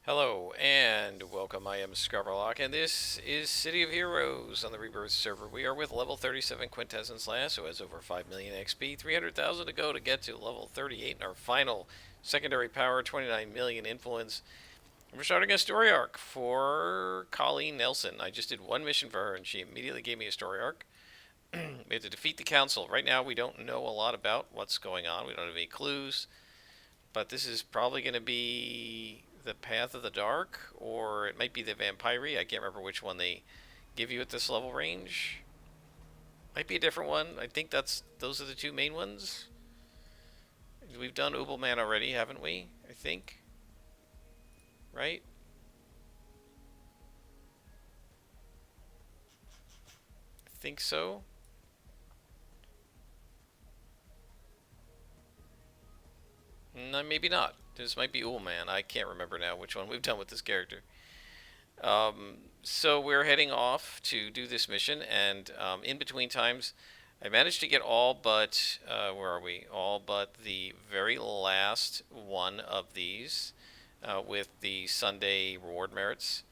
Hello and welcome. I am Scarberlock, and this is City of Heroes on the Rebirth server. We are with level 37 Quintessence last, who has over 5 million XP, 300,000 to go to get to level 38 in our final secondary power, 29 million influence. And we're starting a story arc for Colleen Nelson. I just did one mission for her, and she immediately gave me a story arc. We have to defeat the council. Right now, we don't know a lot about what's going on. We don't have any clues. But this is probably going to be the Path of the Dark, or it might be the Vampire. I can't remember which one they give you at this level range. Might be a different one. I think those are the two main ones. We've done Ubelman already, haven't we? I think. Right? I think so. No, maybe not. This might be Ubelman. I can't remember now which one we've done with this character. So we're heading off to do this mission, and in between times, I managed to get all but where are we? All but the very last one of these with the Sunday reward merits.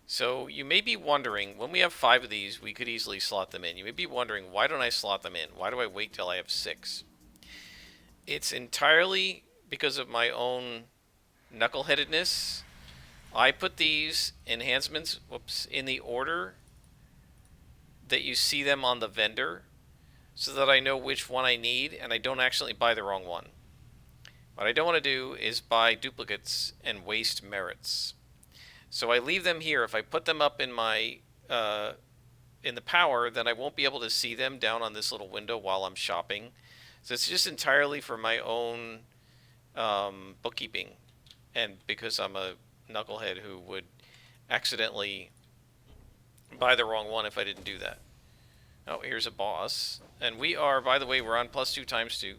So you may be wondering, when we have 5 of these, we could easily slot them in. You may be wondering, why don't I slot them in? Why do I wait till I have 6? It's entirely because of my own knuckleheadedness. I put these enhancements, in the order that you see them on the vendor, so that I know which one I need and I don't actually buy the wrong one. What I don't want to do is buy duplicates and waste merits. So I leave them here. If I put them up in my in the power, then I won't be able to see them down on this little window while I'm shopping. So it's just entirely for my own bookkeeping, and because I'm a knucklehead who would accidentally buy the wrong one if I didn't do that. Oh, here's a boss. And we are, by the way, we're on +2 times 2.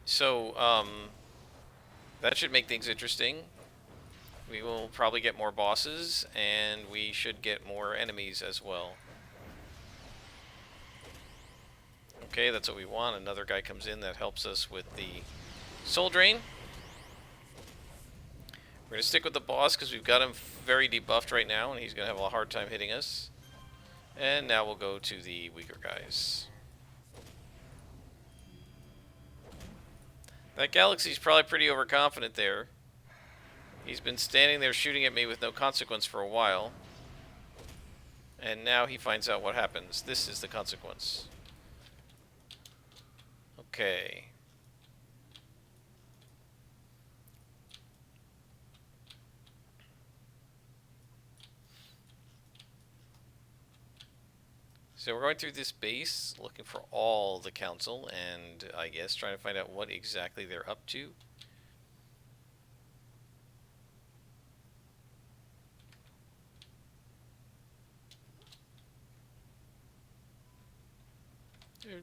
So, that should make things interesting. We will probably get more bosses, and we should get more enemies as well. Okay, that's what we want. Another guy comes in that helps us with the soul drain. We're going to stick with the boss because we've got him very debuffed right now, and he's going to have a hard time hitting us. And now we'll go to the weaker guys. That Galaxy's probably pretty overconfident there. He's been standing there shooting at me with no consequence for a while. And now he finds out what happens. This is the consequence. Okay. So we're going through this base, looking for all the council, and I guess trying to find out what exactly they're up to. There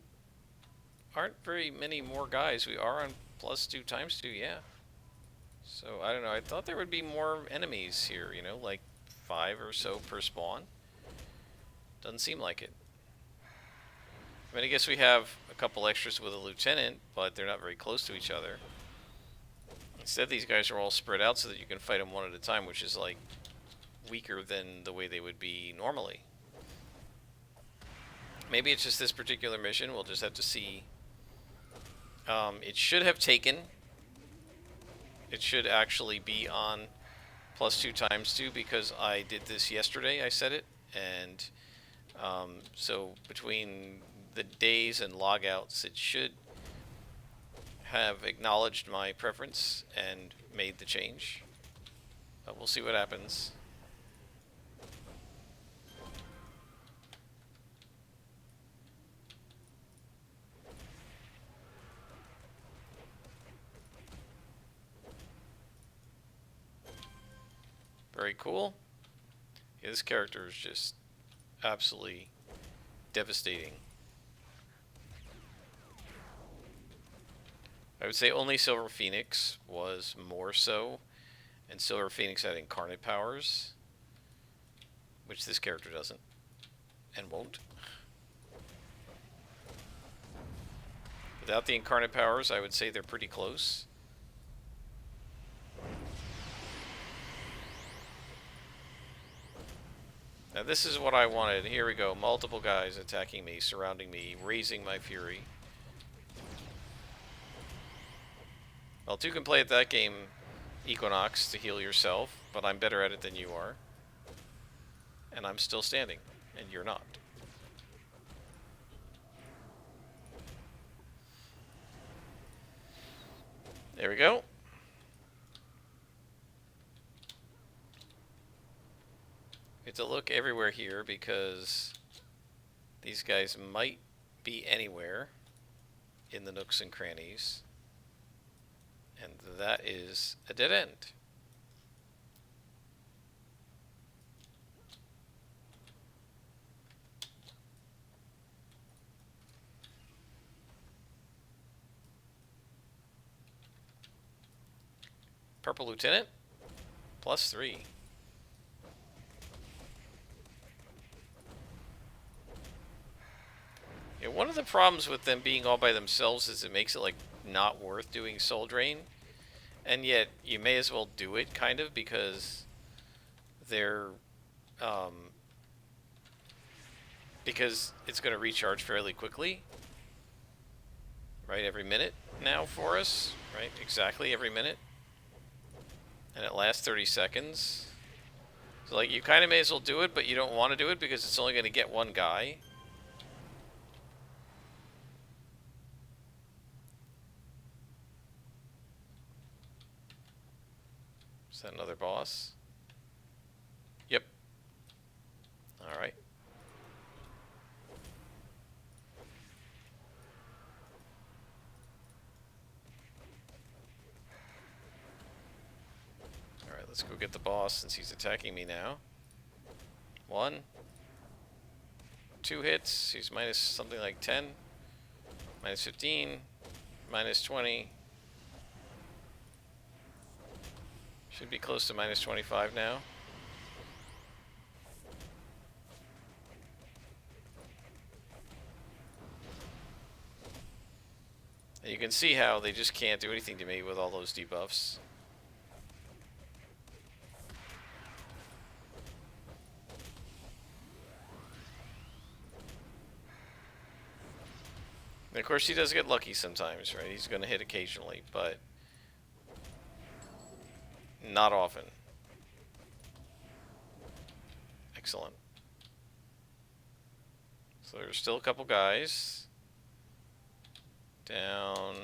aren't very many more guys. We are on +2 times 2, yeah. So, I don't know, I thought there would be more enemies here, you know, like 5 or so per spawn. Doesn't seem like it. I mean, I guess we have a couple extras with a lieutenant, but they're not very close to each other. Instead, these guys are all spread out so that you can fight them one at a time, which is, like, weaker than the way they would be normally. Maybe it's just this particular mission. We'll just have to see. It should have taken. It should actually be on +2 times 2 because I did this yesterday. I said it, and so between the days and logouts, it should have acknowledged my preference and made the change. But we'll see what happens. Very cool. Yeah, this character is just absolutely devastating. I would say only Silver Phoenix was more so, and Silver Phoenix had incarnate powers, which this character doesn't, and won't. Without the incarnate powers, I would say they're pretty close. Now this is what I wanted. Here we go. Multiple guys attacking me, surrounding me, raising my fury. Well, two can play at that game, Equinox, to heal yourself, but I'm better at it than you are. And I'm still standing, and you're not. There we go. We have to look everywhere here because these guys might be anywhere in the nooks and crannies. And that is a dead end. Purple Lieutenant, +3. Yeah, one of the problems with them being all by themselves is it makes it like not worth doing Soul Drain. And yet you may as well do it kind of because they're because it's going to recharge fairly quickly. Right, every minute now for us, right? Exactly every minute. And it lasts 30 seconds. So like you kind of may as well do it, but you don't want to do it because it's only going to get one guy. Is that another boss? Yep. Alright. Alright, let's go get the boss since he's attacking me now. 1. 2 hits. He's minus something like 10. Minus 15. Minus 20. Should be close to minus 25 now. And you can see how they just can't do anything to me with all those debuffs. And of course he does get lucky sometimes, right? He's going to hit occasionally, but not often. Excellent. So there's still a couple guys down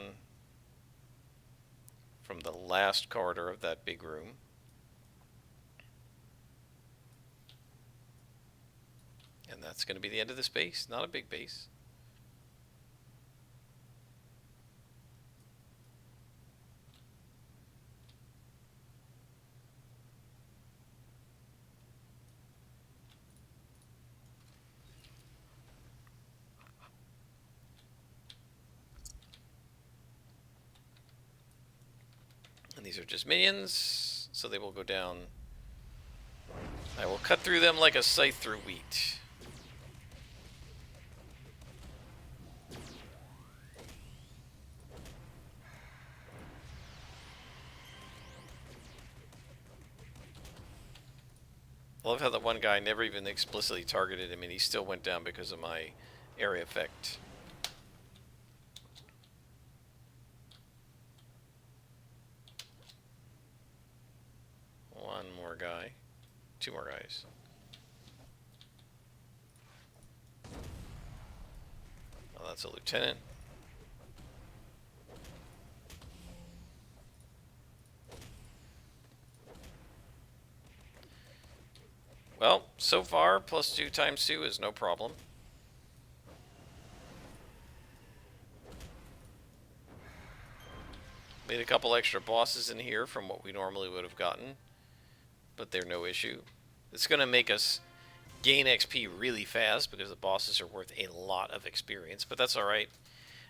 from the last corridor of that big room. And that's going to be the end of this base. Not a big base. And these are just minions, so they will go down. I will cut through them like a scythe through wheat. I love how that one guy never even explicitly targeted him and he still went down because of my area effect. One more guy. 2 more guys. Oh, that's a lieutenant. Well, so far, +2 times 2 is no problem. Made a couple extra bosses in here from what we normally would have gotten, but they're no issue. It's going to make us gain XP really fast because the bosses are worth a lot of experience, but that's alright.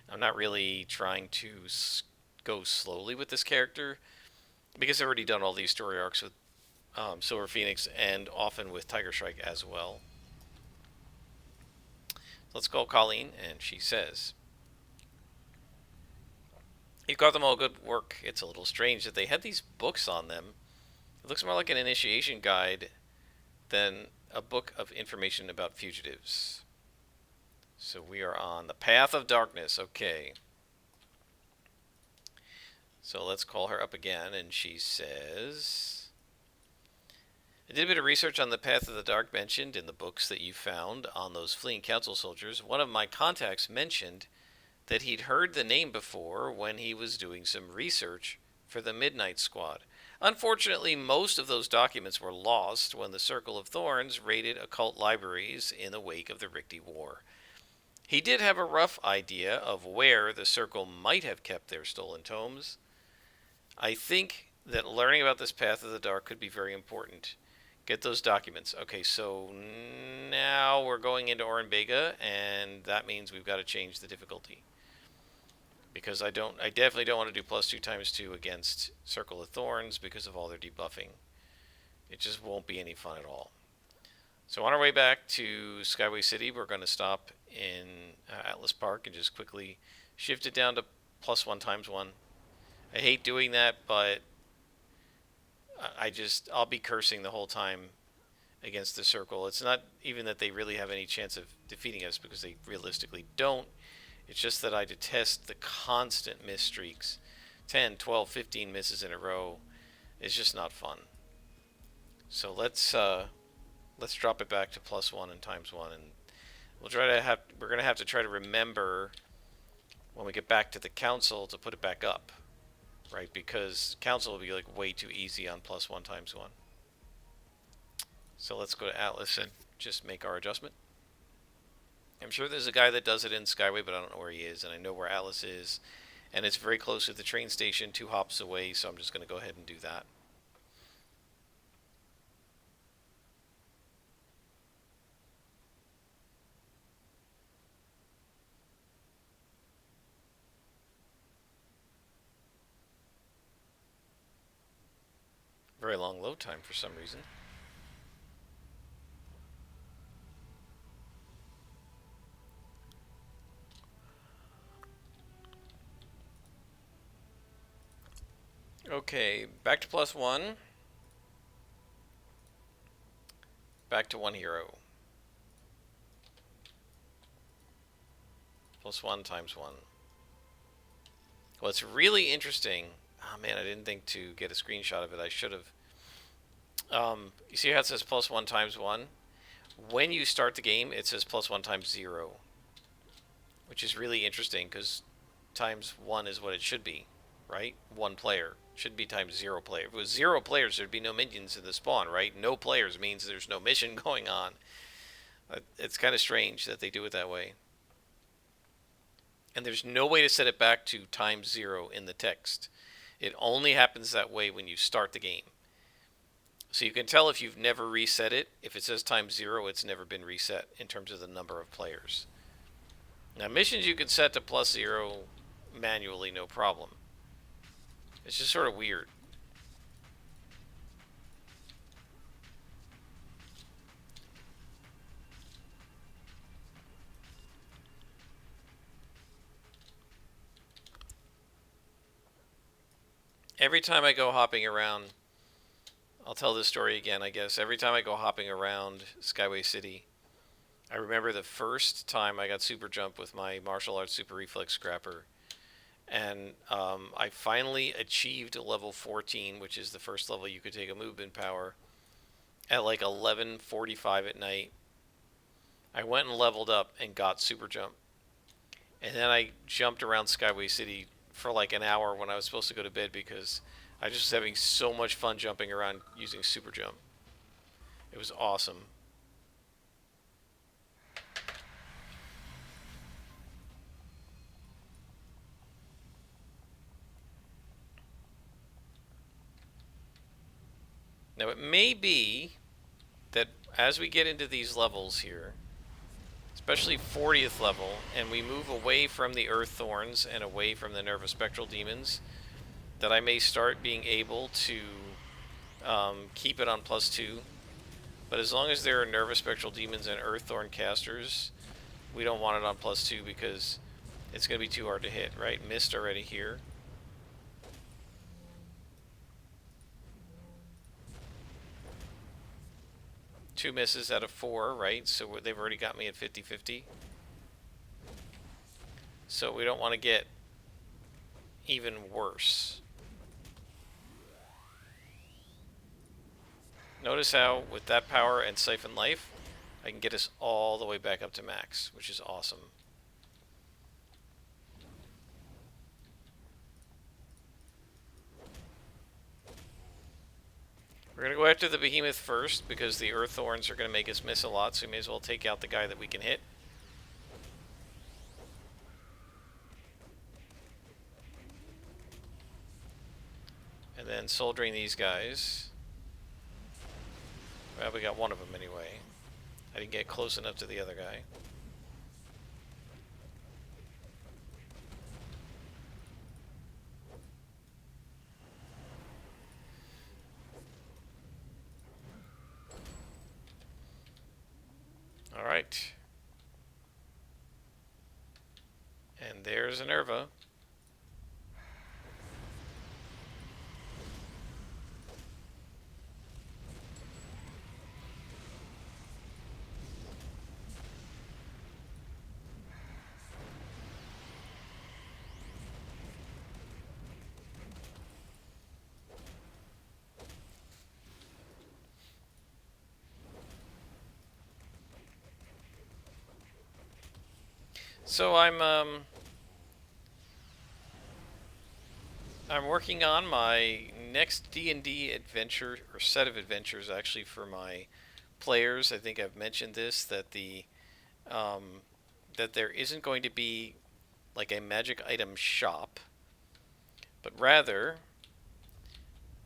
I'm not really trying to go slowly with this character because I've already done all these story arcs with Silver Phoenix and often with Tiger Strike as well. Let's call Colleen, and she says, You've got them all. Good work. It's a little strange that they had these books on them. It looks more like an initiation guide than a book of information about fugitives. So we are on the path of darkness. Okay. So let's call her up again, and she says, I did a bit of research on the path of the dark mentioned in the books that you found on those fleeing council soldiers. One of my contacts mentioned that he'd heard the name before when he was doing some research for the Midnight Squad. Unfortunately, most of those documents were lost when the Circle of Thorns raided occult libraries in the wake of the Ricti War. He did have a rough idea of where the Circle might have kept their stolen tomes. I think that learning about this path of the dark could be very important. Get those documents. Okay, so now we're going into Orenbega, and that means we've got to change the difficulty. Because I definitely don't want to do +2 × 2 against Circle of Thorns because of all their debuffing. It just won't be any fun at all. So on our way back to Skyway City, we're going to stop in Atlas Park and just quickly shift it down to +1 × 1. I hate doing that, but I'll be cursing the whole time against the Circle. It's not even that they really have any chance of defeating us, because they realistically don't. It's just that I detest the constant miss streaks. 10, 12, 15 misses in a row. It's just not fun. So let's drop it back to +1 and ×1, and we're gonna have to try to remember when we get back to the council to put it back up, right? Because council will be like way too easy on +1 × 1. So let's go to Atlas and just make our adjustment. I'm sure there's a guy that does it in Skyway, but I don't know where he is, and I know where Atlas is, and it's very close to the train station, 2 hops away, so I'm just going to go ahead and do that. Very long load time for some reason. Okay, back to +1. Back to 1 hero. +1 × 1. What's really interesting... Oh man, I didn't think to get a screenshot of it. I should have. You see how it says +1 × 1? When you start the game, it says +1 × 0. Which is really interesting, because ×1 is what it should be, right? 1 player. Should be ×0 player. If it was 0 players, there'd be no minions in the spawn, right? No players means there's no mission going on. It's kind of strange that they do it that way. And there's no way to set it back to ×0 in the text. It only happens that way when you start the game. So you can tell if you've never reset it. If it says ×0, it's never been reset in terms of the number of players. Now, missions you can set to +0 manually, no problem. It's just sort of weird. Every time I go hopping around, I'll tell this story again, I guess. Every time I go hopping around Skyway City, I remember the first time I got super jump with my martial arts super reflex scrapper. And I finally achieved level 14, which is the first level you could take a movement power, at like 11:45 at night. I went and leveled up and got super jump. And then I jumped around Skyway City for like an hour when I was supposed to go to bed, because I just was having so much fun jumping around using super jump. It was awesome. Now it may be that as we get into these levels here, especially 40th level, and we move away from the Earth Thorns and away from the Nervospectral Demons, that I may start being able to keep it on +2. But as long as there are Nervospectral Demons and Earth Thorn casters, we don't want it on +2, because it's going to be too hard to hit, right? Mist already here. 2 misses out of 4, right? So they've already got me at 50-50. So we don't want to get even worse. Notice how, with that power and Siphon Life, I can get us all the way back up to max, which is awesome. We're going to go after the Behemoth first, because the Earth Thorns are going to make us miss a lot, so we may as well take out the guy that we can hit. And then soldiering these guys. Well, we got one of them anyway. I didn't get close enough to the other guy. Alright. And there's a Nerva. So I'm working on my next D&D adventure, or set of adventures actually, for my players. I think I've mentioned this, that that there isn't going to be like a magic item shop, but rather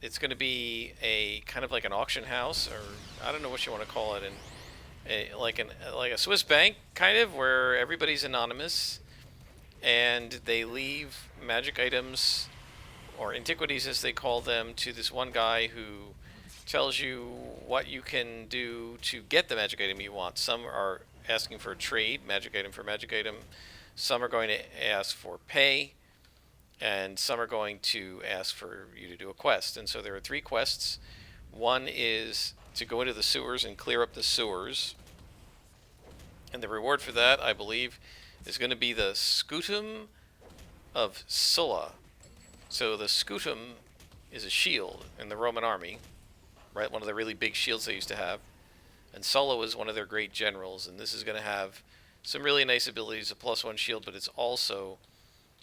it's going to be a kind of like an auction house, or I don't know what you want to call it, and like a Swiss bank kind of, where everybody's anonymous and they leave magic items, or antiquities as they call them, to this one guy who tells you what you can do to get the magic item you want. Some are asking for a trade, magic item for magic item. Some are going to ask for pay, and some are going to ask for you to do a quest. And so there are 3 quests. One is to go into the sewers and clear up the sewers. And the reward for that, I believe, is going to be the Scutum of Sulla. So the Scutum is a shield in the Roman army, right? One of the really big shields they used to have. And Sulla was one of their great generals, and this is going to have some really nice abilities, a +1 shield, but it's also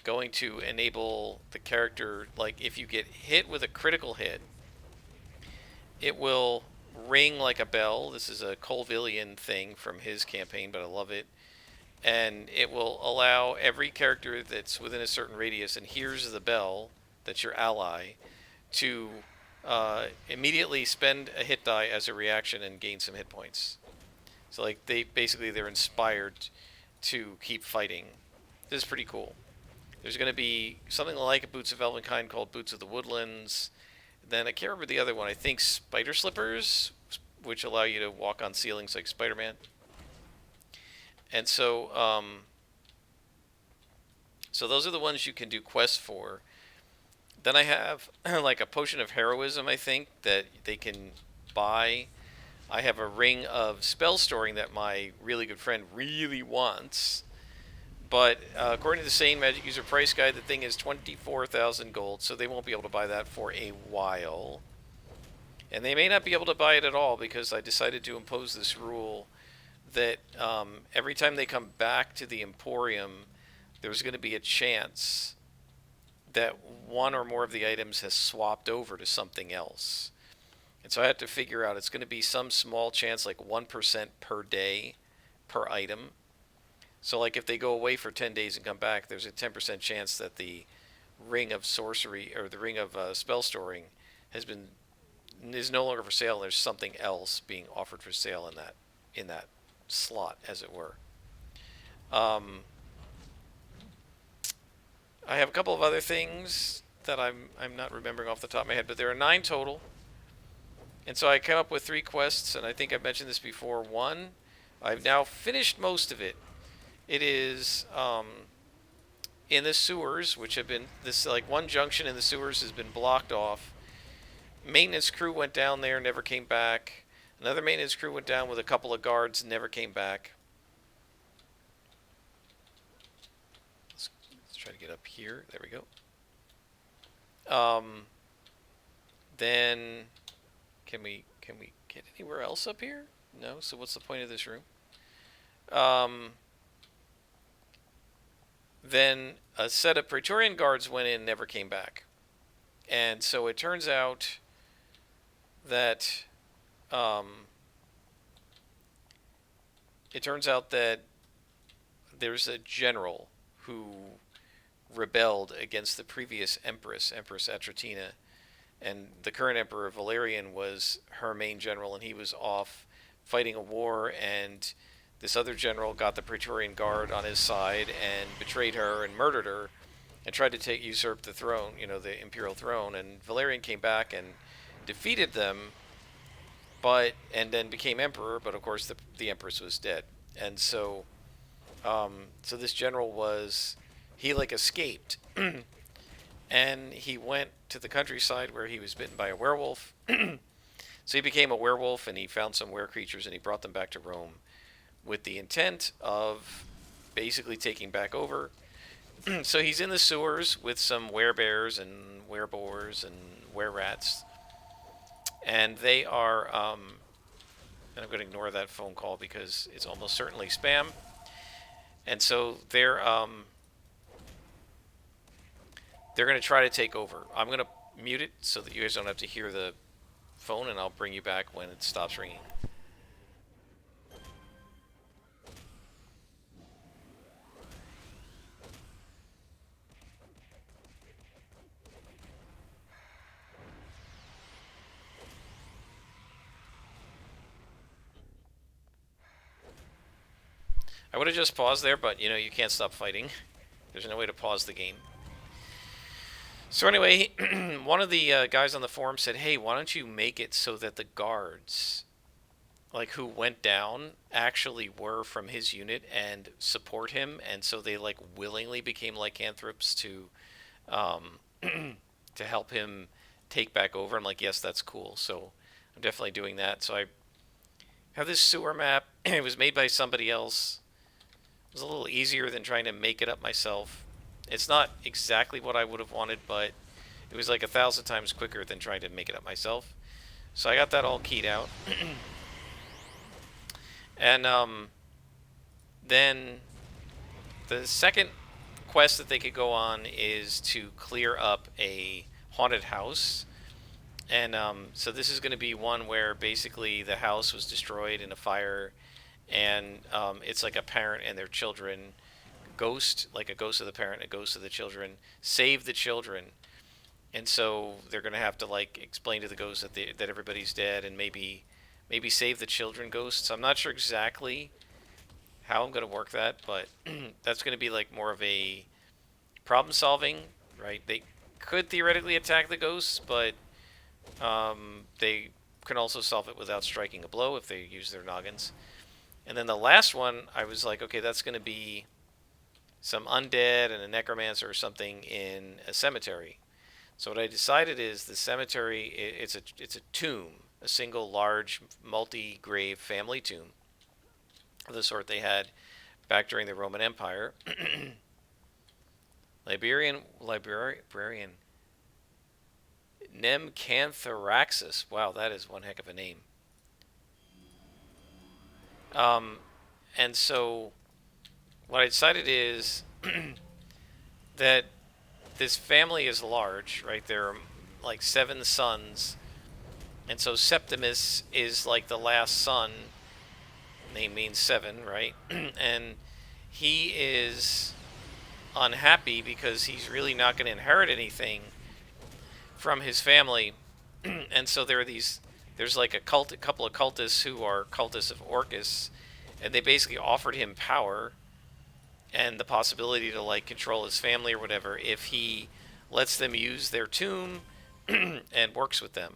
going to enable the character, like if you get hit with a critical hit, it will ring like a bell. This is a Colvillian thing from his campaign, but I love it. And it will allow every character that's within a certain radius and hears the bell, that's your ally, to immediately spend a hit die as a reaction and gain some hit points. So like they're inspired to keep fighting. This is pretty cool. There's going to be something like a Boots of Elvenkind called Boots of the Woodlands. Then I can't remember the other one. I think Spider Slippers, which allow you to walk on ceilings like Spider-Man. And so, so those are the ones you can do quests for. Then I have like a potion of heroism, I think, that they can buy. I have a ring of spell storing that my really good friend really wants. But according to the same Magic User Price Guide, the thing is 24,000 gold, so they won't be able to buy that for a while. And they may not be able to buy it at all, because I decided to impose this rule that every time they come back to the Emporium, there's going to be a chance that one or more of the items has swapped over to something else. And so I have to figure out, it's going to be some small chance, like 1% per day per item. So like if they go away for 10 days and come back, there's a 10% chance that the ring of sorcery, or the ring of spell storing, is no longer for sale, and there's something else being offered for sale in that slot, as it were. I have a couple of other things that I'm not remembering off the top of my head, but there are 9 total. And so I came up with 3 quests, and I think I've mentioned this before. One, I've now finished most of it. It is in the sewers, which have been, this like one junction in the sewers has been blocked off. Maintenance crew went down there, never came back. Another maintenance crew went down with a couple of guards, never came back. Let's try to get up here. There we go. Then can we get anywhere else up here? No. So what's the point of this room? Then a set of Praetorian guards went in, never came back, and so it turns out that there's a general who rebelled against the previous empress, Empress Atratina, and the current emperor Valerian was her main general, and he was off fighting a war, and this other general got the Praetorian Guard on his side and betrayed her and murdered her and tried to usurp the throne, the imperial throne, and Valerian came back and defeated them, and then became emperor, but of course the empress was dead. And so this general he escaped and he went to the countryside where he was bitten by a werewolf. So he became a werewolf, and he found some were creatures, and he brought them back to Rome with the intent of basically taking back over. So he's in the sewers with some werebears and wereboars and wererats, and they are. And I'm going to ignore that phone call because it's almost certainly spam. And so they're going to try to take over. I'm going to mute it so that you guys don't have to hear the phone, and I'll bring you back when it stops ringing. I would have just paused there, but you can't stop fighting. There's no way to pause the game. So anyway, one of the guys on the forum said, hey, why don't you make it so that the guards, who went down, actually were from his unit and support him, and so they willingly became lycanthropes to to help him take back over. I'm like, yes, that's cool. So I'm definitely doing that. So I have this sewer map. It was made by somebody else. It was a little easier than trying to make it up myself. It's not exactly what I would have wanted, but it was 1,000 times quicker than trying to make it up myself. So I got that all keyed out. And then the second quest that they could go on is to clear up a haunted house. And so this is going to be one where basically the house was destroyed in a fire, and it's a parent and their children, ghost, a ghost of the parent, a ghost of the children, save the children. And so they're going to have to explain to the ghost that everybody's dead, and maybe save the children ghosts. I'm not sure exactly how I'm going to work that, but that's going to be more of a problem solving, right? They could theoretically attack the ghosts, but they can also solve it without striking a blow if they use their noggins. And then the last one, I was like, okay, that's going to be some undead and a necromancer or something in a cemetery. So what I decided is the cemetery, it's a tomb, a single large multi-grave family tomb of the sort they had back during the Roman Empire. Librarian Nemcantharaxis. Wow, that is one heck of a name. And so what I decided is that this family is large, right? There are 7 sons, and so Septimus is the last son. Name means 7, right? And he is unhappy because he's really not going to inherit anything from his family. And so there's a couple of cultists who are cultists of Orcus, and they basically offered him power and the possibility to control his family or whatever if he lets them use their tomb and works with them.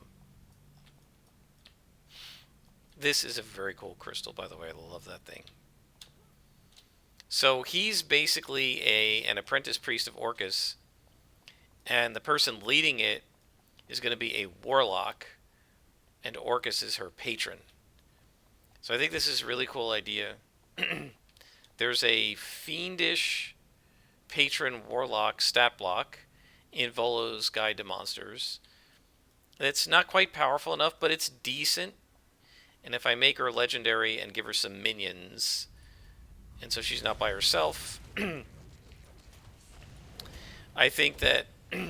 This is a very cool crystal, by the way. I love that thing. So he's basically an apprentice priest of Orcus, and the person leading it is going to be a warlock, and Orcus is her patron. So I think this is a really cool idea. There's a fiendish patron warlock stat block in Volo's Guide to Monsters. It's not quite powerful enough, but it's decent. And if I make her legendary and give her some minions, and so she's not by herself, I think that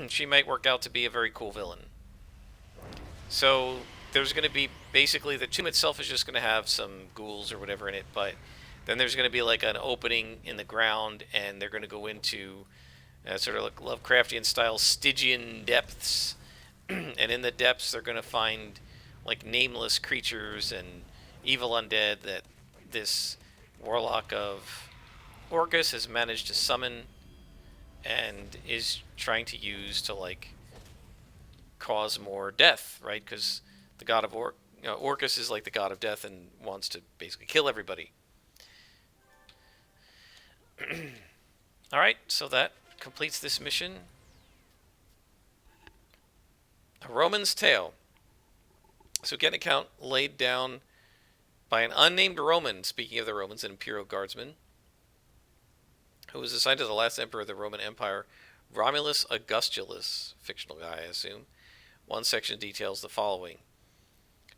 she might work out to be a very cool villain. So there's going to be basically the tomb itself is just going to have some ghouls or whatever in it, but then there's going to be like an opening in the ground, and they're going to go into sort of like Lovecraftian style Stygian depths, and in the depths they're going to find like nameless creatures and evil undead that this warlock of Orcus has managed to summon and is trying to use to like cause more death, right? Because the god of Orcus is like the god of death and wants to basically kill everybody. All right, so that completes this mission. A Roman's Tale. So get an account laid down by an unnamed Roman, speaking of the Romans, an imperial guardsman, who was assigned to the last emperor of the Roman Empire, Romulus Augustulus, fictional guy, I assume. One section details the following.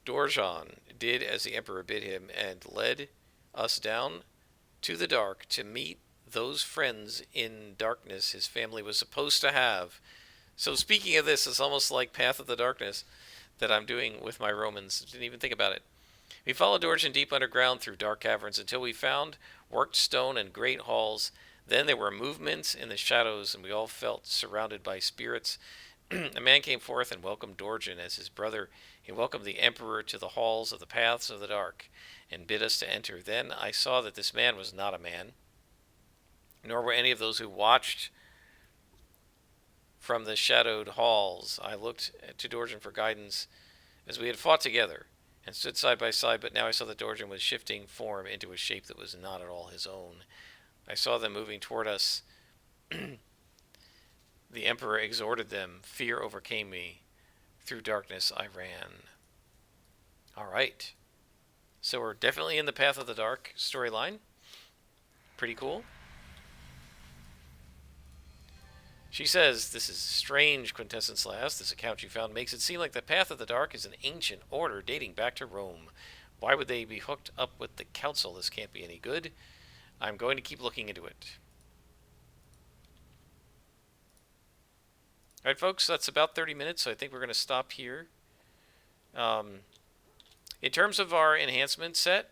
Dorjan did as the emperor bid him and led us down to the dark to meet those friends in darkness his family was supposed to have. So speaking of this, it's almost like Path of the Darkness that I'm doing with my Romans. Didn't even think about it. We followed Dorjan deep underground through dark caverns until we found worked stone and great halls. Then there were movements in the shadows, and we all felt surrounded by spirits. A man came forth and welcomed Dorjan as his brother. He welcomed the emperor to the halls of the paths of the dark and bid us to enter. Then I saw that this man was not a man, nor were any of those who watched from the shadowed halls. I looked to Dorjan for guidance as we had fought together and stood side by side, but now I saw that Dorjan was shifting form into a shape that was not at all his own. I saw them moving toward us. The emperor exhorted them. Fear overcame me. Through darkness I ran. All right. So we're definitely in the Path of the Dark storyline. Pretty cool. She says, this is strange, Quintessence last. This account you found makes it seem like the Path of the Dark is an ancient order dating back to Rome. Why would they be hooked up with the council? This can't be any good. I'm going to keep looking into it. Alright, folks, that's about 30 minutes, so I think we're going to stop here. In terms of our enhancement set,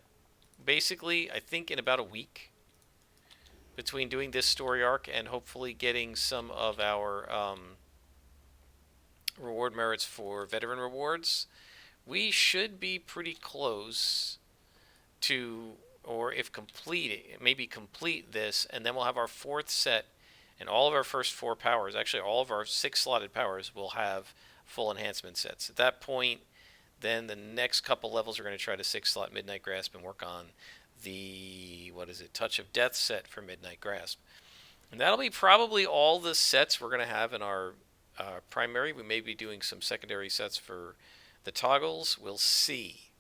basically, I think in about a week, between doing this story arc and hopefully getting some of our reward merits for veteran rewards, we should be pretty close to, or if complete, maybe complete this, and then we'll have our fourth set, and all of our first 4 powers, actually all of our 6 slotted powers, will have full enhancement sets. At that point, then the next couple levels we're going to try to 6-slot Midnight Grasp and work on the, Touch of Death set for Midnight Grasp. And that'll be probably all the sets we're going to have in our primary. We may be doing some secondary sets for the toggles. We'll see,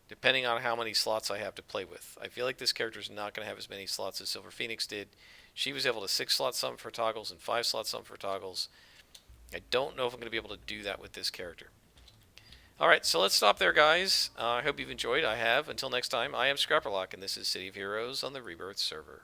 depending on how many slots I have to play with. I feel like this character is not going to have as many slots as Silver Phoenix did. She was able to 6-slot some for toggles and 5-slot some for toggles. I don't know if I'm going to be able to do that with this character. Alright, so let's stop there, guys. I hope you've enjoyed. I have. Until next time, I am Scrapperlock, and this is City of Heroes on the Rebirth server.